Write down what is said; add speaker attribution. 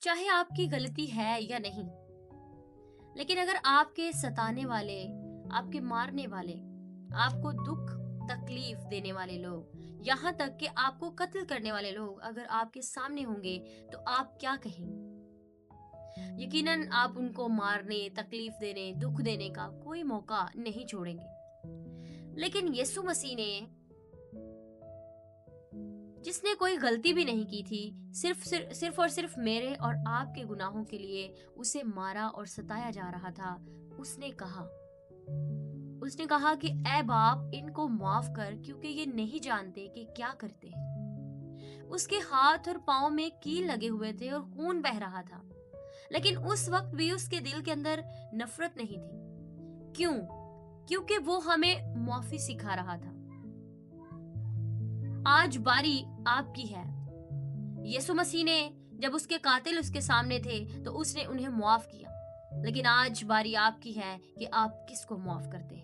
Speaker 1: चाहे आपकी गलती है या नहीं, लेकिन अगर आपके सताने वाले, आपके मारने वाले, आपको दुख तकलीफ देने वाले लोग, यहाँ तक कि आपको कत्ल करने वाले लोग अगर आपके सामने होंगे, तो आप क्या कहेंगे? यकीनन आप उनको मारने, तकलीफ देने, दुख देने का कोई मौका नहीं छोड़ेंगे। लेकिन यीशु मसीह ने, जिसने कोई गलती भी नहीं की थी, सिर्फ और सिर्फ मेरे और आपके गुनाहों के लिए उसे मारा और सताया जा रहा था। उसने कहा उसने कहा कि ऐ बाप, इनको माफ कर, क्योंकि ये नहीं जानते कि क्या करते हैं। उसके हाथ और पांव में कील लगे हुए थे और खून बह रहा था, लेकिन उस वक्त भी उसके दिल के अंदर नफरत नहीं थी। क्यों? क्योंकि वो हमें माफी सिखा रहा था। आज बारी आपकी है। यीशु मसीह ने, जब उसके कातिल उसके सामने थे, तो उसने उन्हें माफ किया। लेकिन आज बारी आपकी है कि आप किसको माफ करते हैं।